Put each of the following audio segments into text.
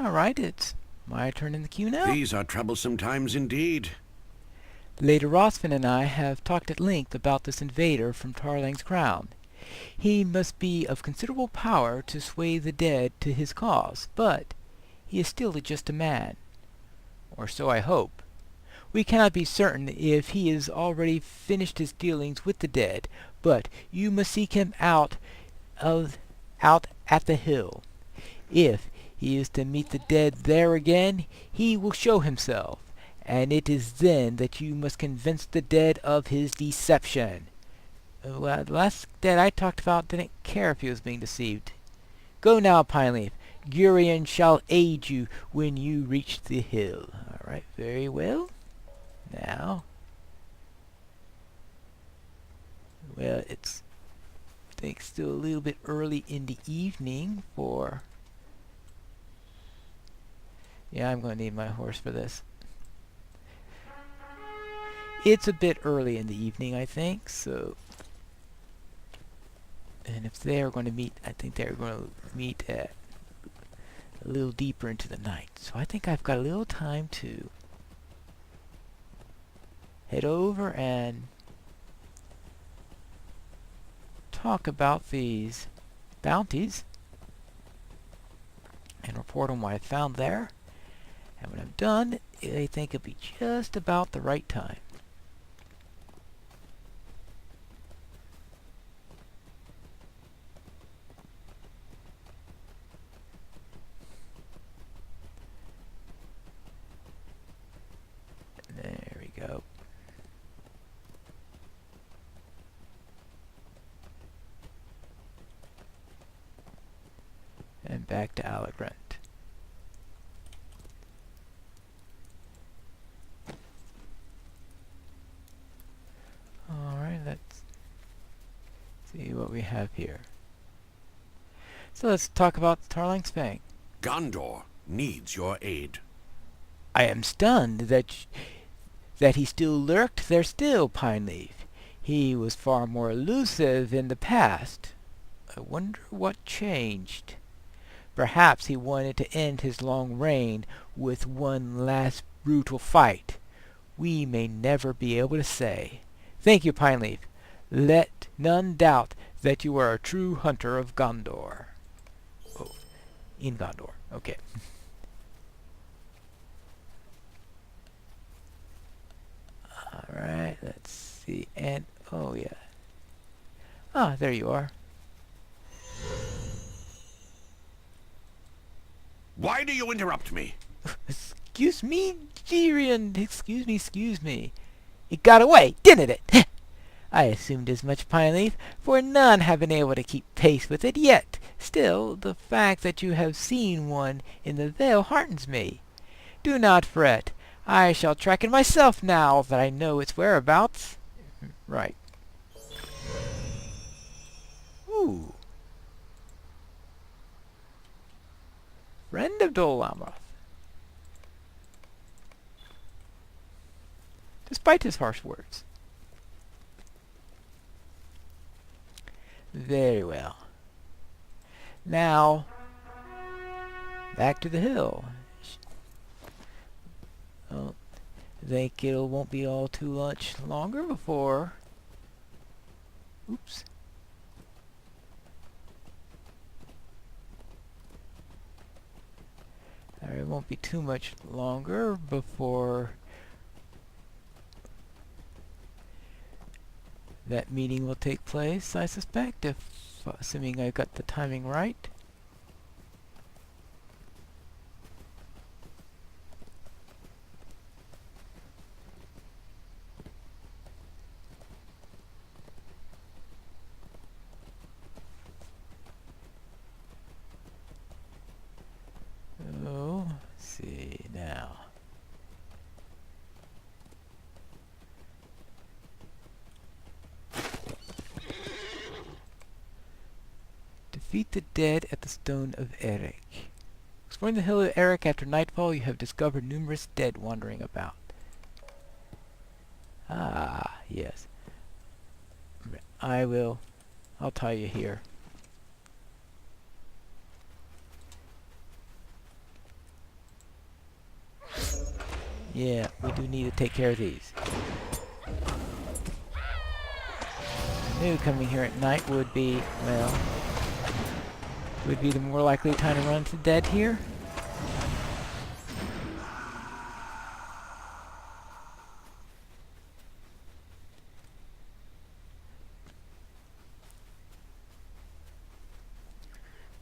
Alright, it's my turn in the queue now. These are troublesome times indeed. Lady Rosfin and I have talked at length about this invader from Tarlang's crown. He must be of considerable power to sway the dead to his cause, but he is still just a man. Or so I hope. We cannot be certain if he has already finished his dealings with the dead, but you must seek him out at the hill. If he is to meet the dead there again, he will show himself, and it is then that you must convince the dead of his deception. Well, the last dead I talked about didn't care if he was being deceived. Go now, Pineleaf. Gurion shall aid you when you reach the hill. Alright, very well. Now, well, it's, I think, still a little bit early in the evening for... Yeah, I'm going to need my horse for this. It's a bit early in the evening, I think, so... And if they're going to meet, I think they're going to meet at a little deeper into the night. So I think I've got a little time to head over and talk about these bounties and report on what I found there. And when I'm done, I think it'll be just about the right time. There we go. And back to Allegrant. Alright, let's see what we have here. So let's talk about Tarlang's Fang. Gondor needs your aid. I am stunned that he still lurked there still, Pineleaf. He was far more elusive in the past. I wonder what changed. Perhaps he wanted to end his long reign with one last brutal fight. We may never be able to say. Thank you, Pineleaf. Let none doubt that you are a true hunter of Gondor. Oh, in Gondor. Okay. Alright, let's see. And, oh yeah. Ah, there you are. Why do you interrupt me? Excuse me, Gurion. Excuse me. It got away, didn't it? I assumed as much, Pineleaf, for none have been able to keep pace with it yet. Still, the fact that you have seen one in the Vale heartens me. Do not fret. I shall track it myself now that I know its whereabouts. Right. Ooh. Friend of Dol Amroth. Despite his harsh words. Very well. Now, back to the hill. Oh, I think it won't be all too much longer before... Oops. It won't be too much longer before that meeting will take place, I suspect, if assuming I got the timing right. Oh, let's see now. Defeat the dead at the Stone of Eric. Exploring the hill of Eric after nightfall, you have discovered numerous dead wandering about. Ah, yes. I'll tie you here. Yeah, we do need to take care of these. I knew coming here at night would be, well, would be the more likely time to run into dead here.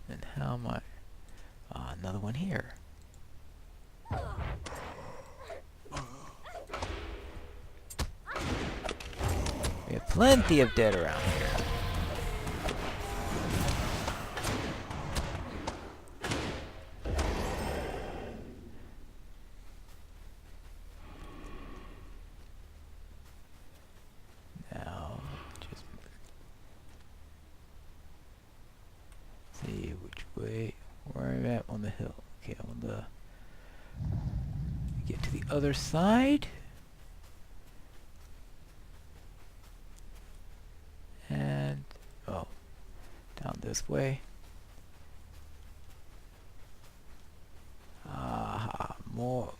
And how am I? Another one here. We have plenty of dead around here. Now, just see which way, where I'm at on the hill. Okay, on the get to the other side. And oh, down this way.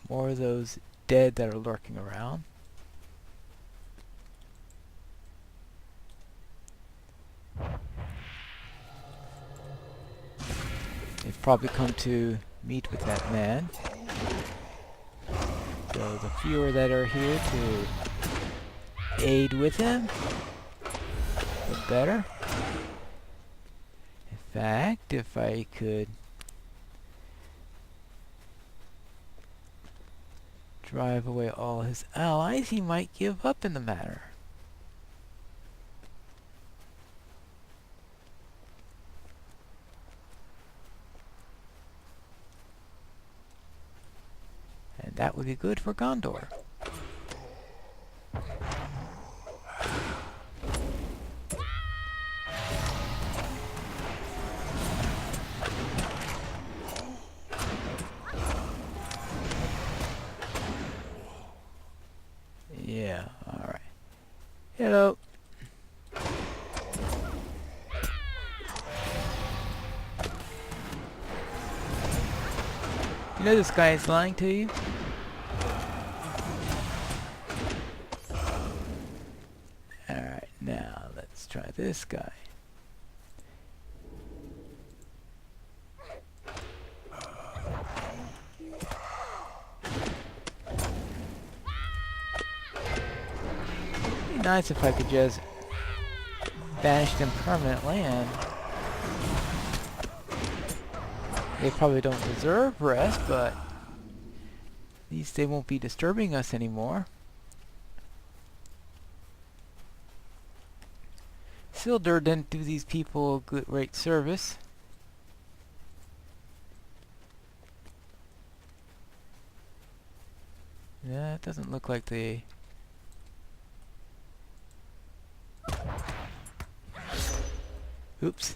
More of those dead that are lurking around. They've probably come to meet with that man. So the fewer that are here to aid with him, the better. In fact, if I could drive away all his allies, he might give up in the matter. And that would be good for Gondor. Yeah, alright. Hello. You know this guy is lying to you? Alright, now let's try this guy. It'd be nice if I could just banish them permanently, and they probably don't deserve rest, but at least they won't be disturbing us anymore. Sildur didn't do these people good great service. Yeah, it doesn't look like they... Oops.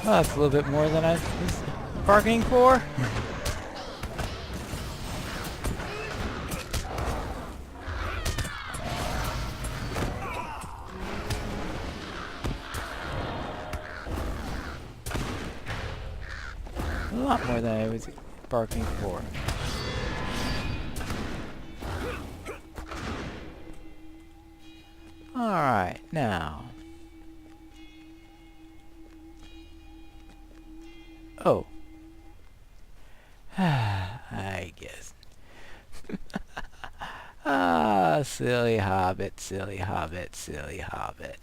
Well, that's a little bit more than I was bargaining for. A lot more than I was bargaining for. Alright, now. Oh. I guess. Ah, silly hobbit, silly hobbit, silly hobbit.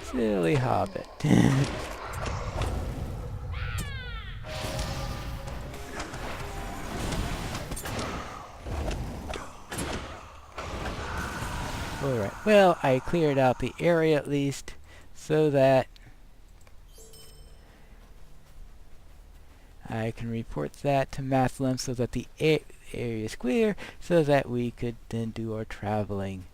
Silly hobbit. Alright, well, I cleared out the area at least, so that I can report that to Mathlum so that the area is clear, so that we could then do our traveling.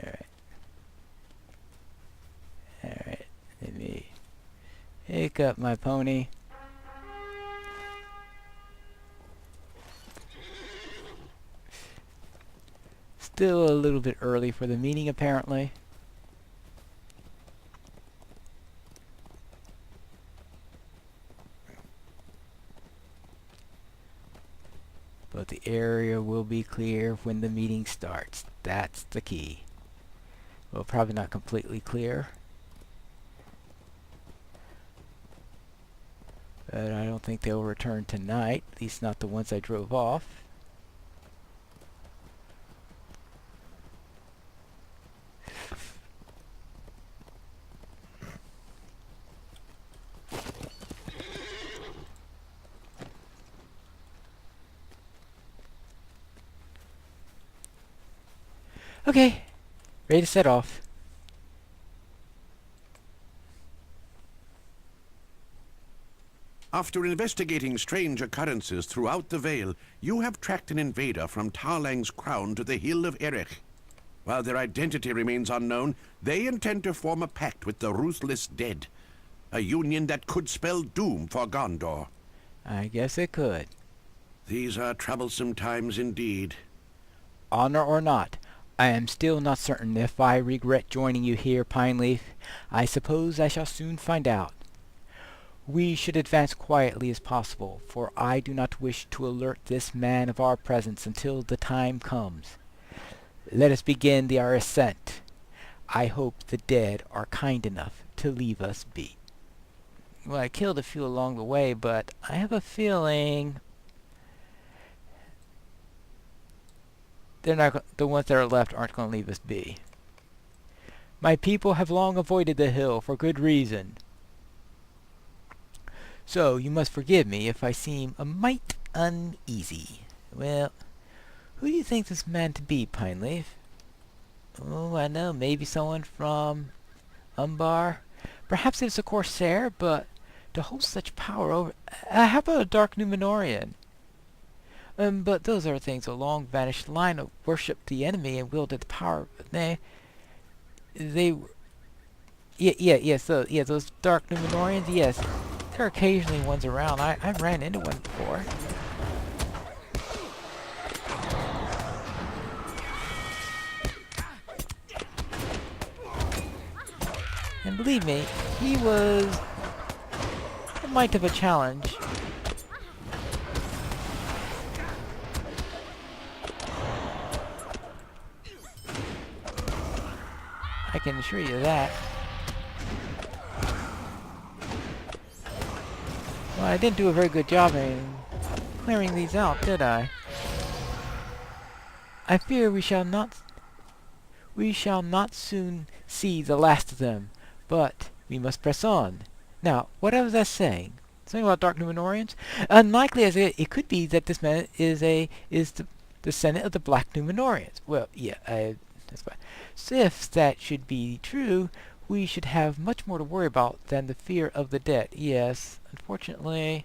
Alright. Alright, let me pick up my pony. still a little bit early for the meeting, apparently. But the area will be clear when the meeting starts. That's the key. Well, probably not completely clear. But I don't think they'll return tonight. At least not the ones I drove off. Okay, ready to set off. After investigating strange occurrences throughout the Vale, you have tracked an invader from Tarlang's crown to the Hill of Erech. While their identity remains unknown, they intend to form a pact with the Ruthless Dead, a union that could spell doom for Gondor. I guess it could. These are troublesome times indeed. Honor or not, I am still not certain if I regret joining you here, Pineleaf. I suppose I shall soon find out. We should advance quietly as possible, for I do not wish to alert this man of our presence until the time comes. Let us begin our ascent. I hope the dead are kind enough to leave us be. Well, I killed a few along the way, but I have a feeling they're not. The ones that are left aren't going to leave us be. My people have long avoided the hill for good reason. So you must forgive me if I seem a mite uneasy. Well, who do you think this man to be, Pineleaf? Oh, I know, maybe someone from Umbar. Perhaps it's a Corsair, but to hold such power over... how about a Dark Numenorian? But those are things a long-vanished line of worshipped the enemy and wielded the power. They those Dark Numenorians, yes. There are occasionally ones around. I've ran into one before. And believe me, he was a mite of a challenge. I can assure you that. Well, I didn't do a very good job in clearing these out, did I? I fear we shall not soon see the last of them, but we must press on. Now, what was I saying? Something about Dark Numenorians? Unlikely as it could be that this man is the descendant of the Black Numenorians. Well, yeah, that's fine. So if that should be true, we should have much more to worry about than the fear of the dead. Yes, unfortunately,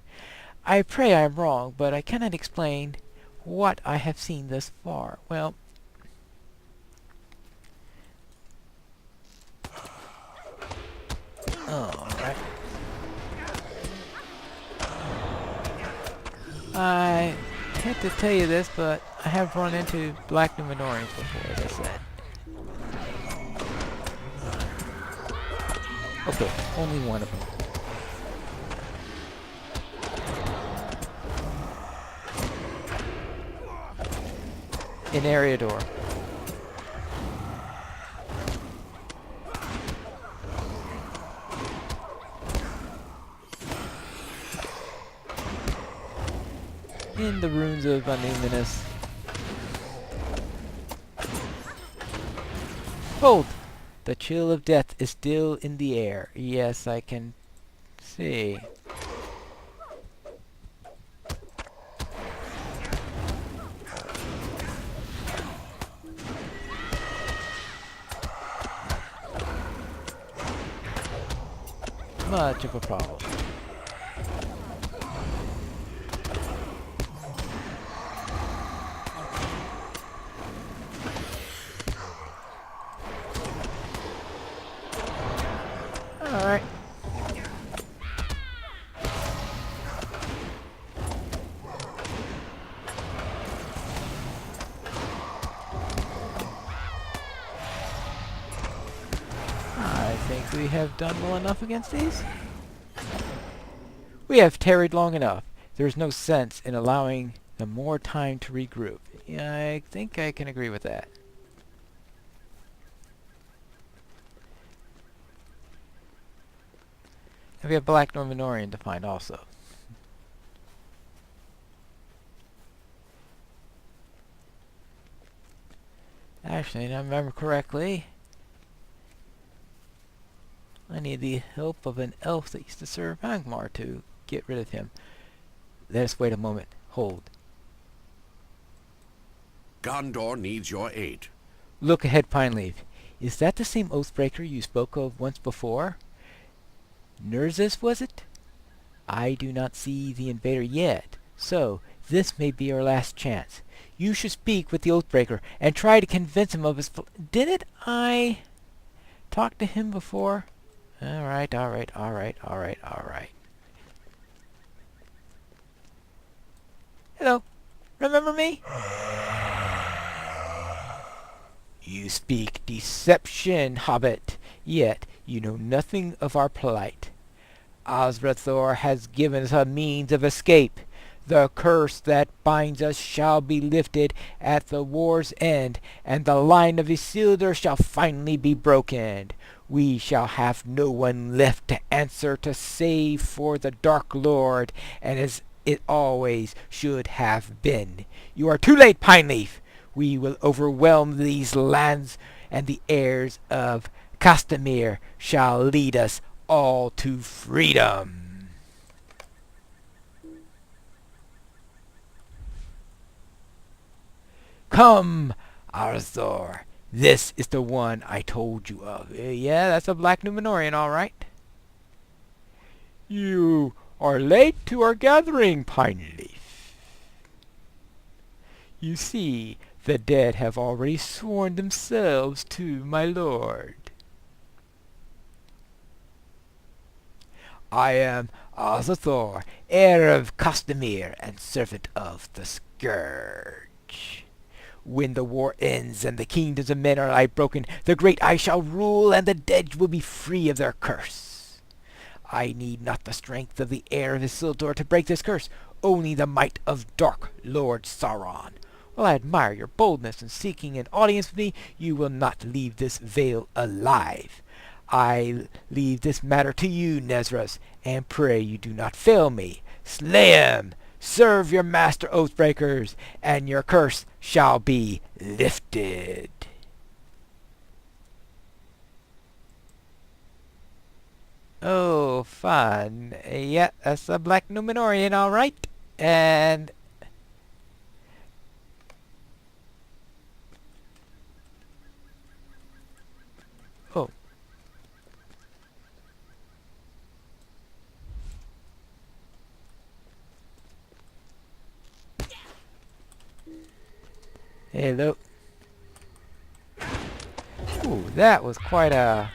I pray I am wrong, but I cannot explain what I have seen thus far. Well, alright. I hate to tell you this, but I have run into Black Numenorians before, as I said. Okay, only one of them. In Eriador. In the ruins of Anuminus. Hold! The chill of death is still in the air. Yes, I can see. Much of a problem. Alright. we have done well enough against these? We have tarried long enough. There is no sense in allowing them more time to regroup. Yeah, I think I can agree with that. And we have Black Normanorian to find also. Actually, if I remember correctly, I need the help of an elf that used to serve Angmar to get rid of him. Let us wait a moment. Hold. Gondor needs your aid. Look ahead, Pineleaf. Is that the same Oathbreaker you spoke of once before? Nerzus, was it? I do not see the invader yet, so this may be our last chance. You should speak with the Oathbreaker and try to convince him of his... Didn't I talk to him before? Alright. Hello. Remember me? You speak deception, hobbit, yet you know nothing of our plight. Osrathor has given us a means of escape. The curse that binds us shall be lifted at the war's end, and the line of Isildur shall finally be broken. We shall have no one left to answer to save for the Dark Lord, and as it always should have been. You are too late, Pineleaf. We will overwhelm these lands, and the heirs of Castamere shall lead us all to freedom. Come, Arthur. This is the one I told you of. Yeah, that's a Black Numenorian, all right. You are late to our gathering, Pineleaf. You see, the dead have already sworn themselves to my lord. I am Arthur, heir of Castamere and servant of the Scourge. When the war ends and the kingdoms of men are lie broken, the great I shall rule, and the dead will be free of their curse. I need not the strength of the heir of Isildur to break this curse, only the might of Dark Lord Sauron. While I admire your boldness in seeking an audience with me, you will not leave this vale alive. I leave this matter to you, Nesrus, and pray you do not fail me. Slay him! Serve your master, Oathbreakers, and your curse shall be lifted. Oh, fun. Yeah, that's a Black Numenorian, all right. And... oh. Hello. Ooh, that was quite a...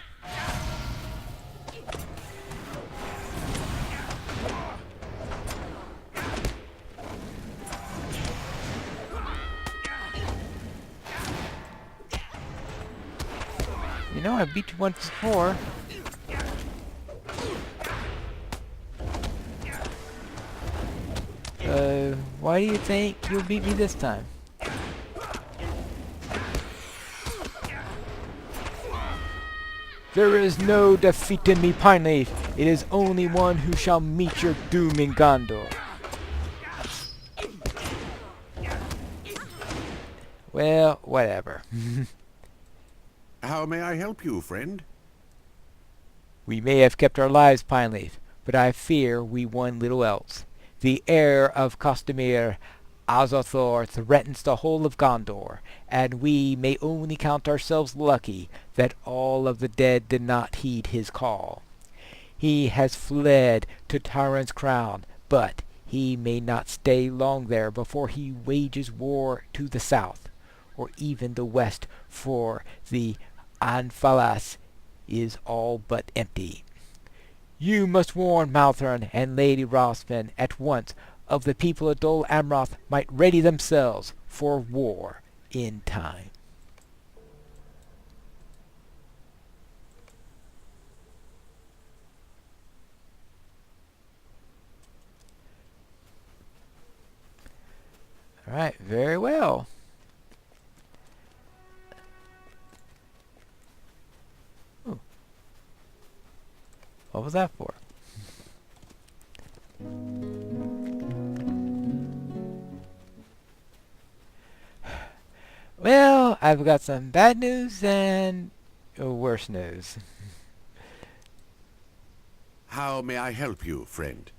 You know, I beat you once before. Why do you think you'll beat me this time? There is no defeat in me, Pineleaf. It is only one who shall meet your doom in Gondor. Well, whatever. How may I help you, friend? We may have kept our lives, Pineleaf, but I fear we won little else. The heir of Castamere, Azothor, threatens the whole of Gondor, and we may only count ourselves lucky that all of the dead did not heed his call. He has fled to Tyrant's Crown, but he may not stay long there before he wages war to the south, or even the west, for the Anfalas is all but empty. You must warn Malthorn and Lady Rosfin at once of the people of Dol Amroth might ready themselves for war in time. Alright, very well. Ooh. What was that for? Well, I've got some bad news and worse news. How may I help you, friend?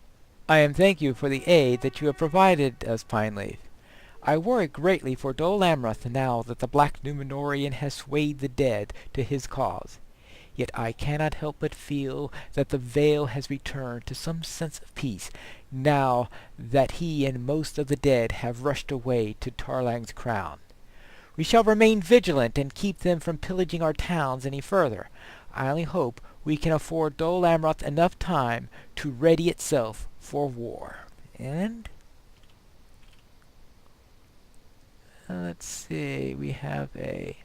I am thank you for the aid that you have provided us, Pineleaf. I worry greatly for Dol Amroth now that the Black Numenorian has swayed the dead to his cause. Yet I cannot help but feel that the Vale has returned to some sense of peace, now that he and most of the dead have rushed away to Tarlang's crown. We shall remain vigilant and keep them from pillaging our towns any further. I only hope we can afford Dol Amroth enough time to ready itself for war. And let's see, we have a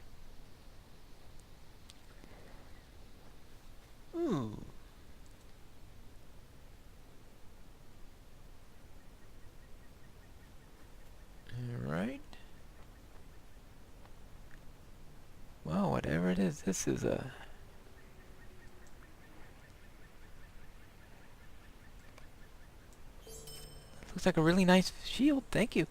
Alright. Well, whatever it is, this is a looks like a really nice shield. Thank you.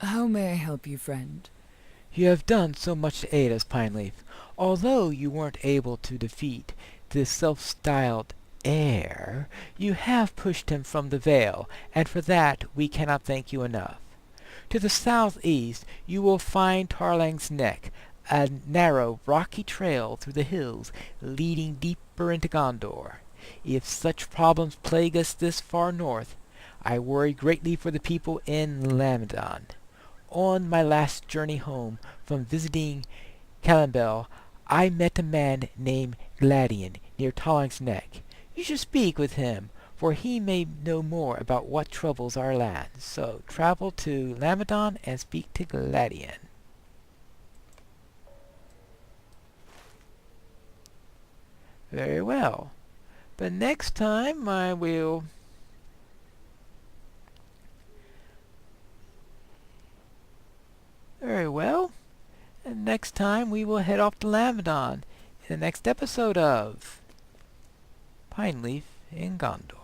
How may I help you, friend? You have done so much to aid us, Pineleaf. Although you weren't able to defeat this self-styled heir, you have pushed him from the Vale, and for that we cannot thank you enough. To the southeast you will find Tarlang's Neck, a narrow, rocky trail through the hills leading deeper into Gondor. If such problems plague us this far north, I worry greatly for the people in Lamedon. On my last journey home from visiting Calambel, I met a man named Gladian near Tarlang's Neck. You should speak with him, for he may know more about what troubles our land. So travel to Lamedon and speak to Gladian. Very well. But next time I will Very well. And next time we will head off to Lamedon in the next episode of Pineleaf in Gondor.